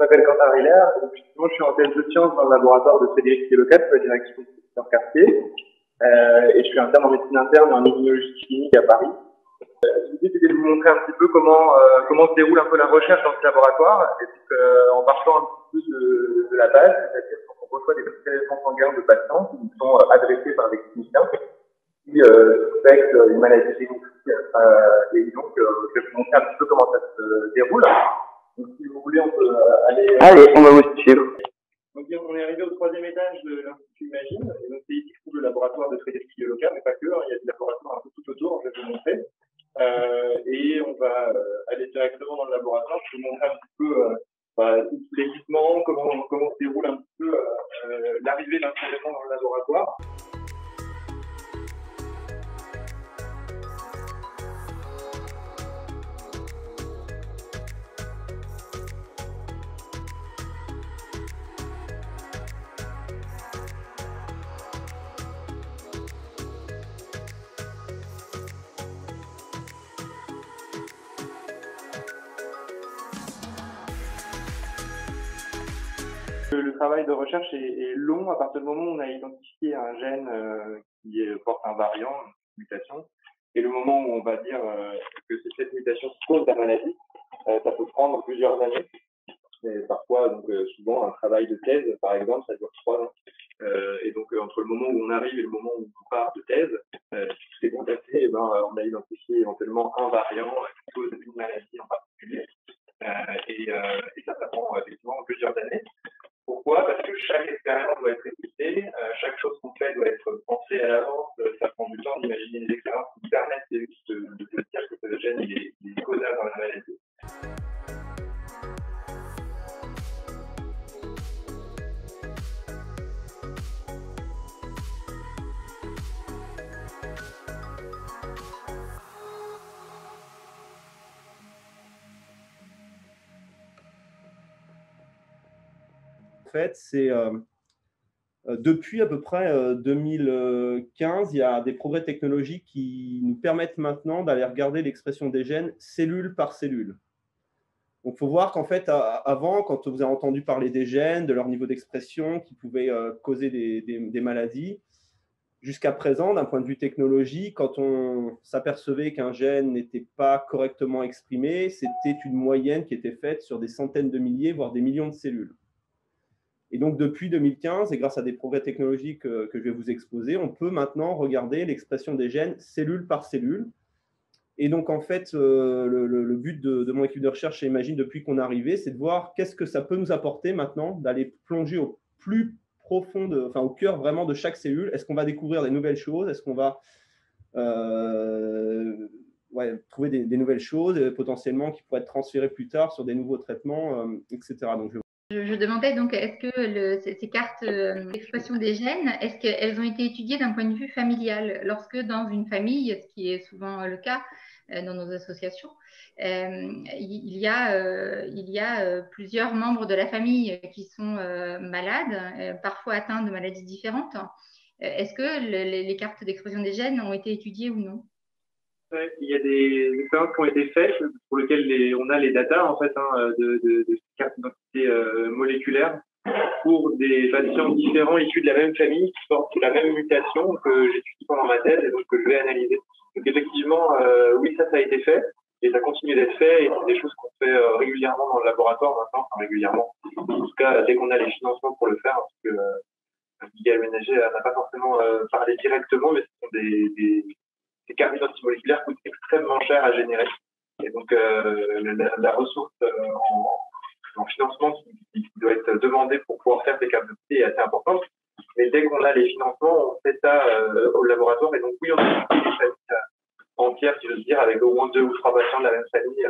m'appelle Quentin Riller. Justement, je suis en thèse de sciences dans le laboratoire de Frédéric Pied-Lecat, la direction du secteur quartier. Et je suis interne en médecine interne et en immunologie clinique à Paris. L'idée, c'était de vous montrer un petit peu comment se déroule un peu la recherche dans ce laboratoire, et donc, en partant un petit peu de la base, c'est-à-dire qu'on reçoit des prélèvements sanguins de patients qui nous sont adressés par des cliniciens qui suspectent une maladie génétique. Et donc, je vais vous montrer un petit peu comment ça se déroule. Donc, si vous voulez, on peut aller... Allez, on va vous suivre. Donc, on est arrivé au 3e étage de l'Institut Imagine. Et donc, c'est ici que se trouve le laboratoire de Frédéric Pied-Lecat, mais pas que. Il y a des laboratoires un peu tout autour, je vais vous montrer. Et on va aller directement dans le laboratoire. Je vais vous montrer un petit peu l'équipement, comment se déroule un petit peu l'arrivée d'un prélèvement dans le laboratoire. Le travail de recherche est long à partir du moment où on a identifié un gène qui porte un variant, une mutation, et le moment où on va dire que c'est cette mutation qui cause la maladie, ça peut prendre plusieurs années. Et parfois, donc souvent, un travail de thèse, par exemple, ça dure 3 ans. Et donc, entre le moment où on arrive et le moment où on part de thèse, si tout est bien passé, on a identifié éventuellement un variant qui cause une maladie en particulier. Et ça prend effectivement plusieurs années. Pourquoi? Parce que chaque expérience doit être écoutée, chaque chose qu'on fait doit être pensée à l'avance, ça prend du temps d'imaginer des expériences qui permettent de se dire que ce gène est causal dans la maladie. En fait, c'est depuis à peu près 2015, il y a des progrès technologiques qui nous permettent maintenant d'aller regarder l'expression des gènes cellule par cellule. Donc, il faut voir qu'en fait, avant, quand vous avez entendu parler des gènes, de leur niveau d'expression qui pouvaient causer des maladies, jusqu'à présent, d'un point de vue technologique, quand on s'apercevait qu'un gène n'était pas correctement exprimé, c'était une moyenne qui était faite sur des centaines de milliers, voire des millions de cellules. Et donc, depuis 2015, et grâce à des progrès technologiques que je vais vous exposer, on peut maintenant regarder l'expression des gènes cellule par cellule. Et donc, en fait, le but de mon équipe de recherche chez Imagine, depuis qu'on est arrivé, c'est de voir qu'est-ce que ça peut nous apporter maintenant, d'aller plonger au plus profond, au cœur vraiment de chaque cellule. Est-ce qu'on va découvrir des nouvelles choses? Est-ce qu'on va trouver des nouvelles choses, potentiellement, qui pourraient être transférées plus tard sur des nouveaux traitements, etc. Donc, je demandais donc, est-ce que ces cartes d'expression des gènes, est-ce qu'elles ont été étudiées d'un point de vue familial? Lorsque dans une famille, ce qui est souvent le cas dans nos associations, il y a plusieurs membres de la famille qui sont malades, parfois atteints de maladies différentes. Est-ce que les cartes d'expression des gènes ont été étudiées ou non? Il y a des expériences qui ont été faites pour lesquelles on a les datas en fait de cartes d'identité moléculaires pour des patients différents issus de la même famille qui portent la même mutation que j'étudie pendant ma thèse et donc que je vais analyser. Donc effectivement, oui, ça a été fait et ça continue d'être fait et c'est des choses qu'on fait régulièrement dans le laboratoire maintenant, enfin régulièrement. En tout cas, dès qu'on a les financements pour le faire, parce que Miguel Ménager n'a pas forcément parlé directement, mais ce sont ces cartes d'identité moléculaire coûtent extrêmement cher à générer. Et donc, la ressource en financement qui doit être demandée pour pouvoir faire ces cartes d'identité est assez importante. Mais dès qu'on a les financements, on fait ça au laboratoire. Et donc, oui, on a des familles entières, si j'ose dire, avec au moins 2 ou 3 patients de la même famille,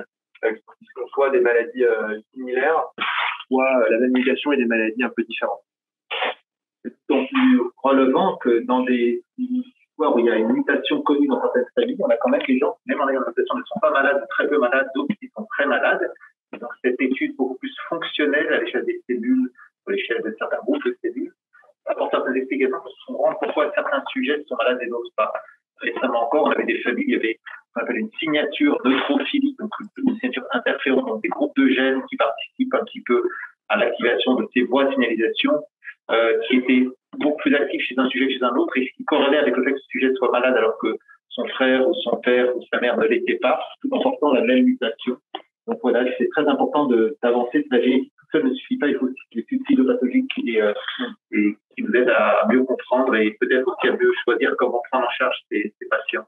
qui sont soit des maladies similaires, soit la même mutation et des maladies un peu différentes. C'est d'autant plus relevant que dans des où il y a une mutation connue dans certaines familles, on a quand même des gens, même en ayant la mutation, ne sont pas malades ou très peu malades, d'autres qui sont très malades. Et donc, cette étude beaucoup plus fonctionnelle à l'échelle des cellules, à l'échelle de certains groupes de cellules, apporte certaines explications pour se rendre pourquoi certains sujets sont malades et d'autres pas. Récemment encore, on avait des familles, il y avait ce qu'on appelle une signature neutrophilique, donc une signature interféron, donc des groupes de gènes qui participent un petit peu à l'activation de ces voies de signalisation qui étaient beaucoup plus actives chez un sujet que chez un autre, et ce qui corrélait avec le fait que ce sujet soit malade alors que son frère ou son père ou sa mère ne l'était pas, tout en portant la même mutation. Donc voilà, c'est très important d'avancer. La génétique toute seule ne suffit pas, il faut aussi l'étude phytopathologique qui nous aide à mieux comprendre et peut-être aussi à mieux choisir comment prendre en charge ces patients.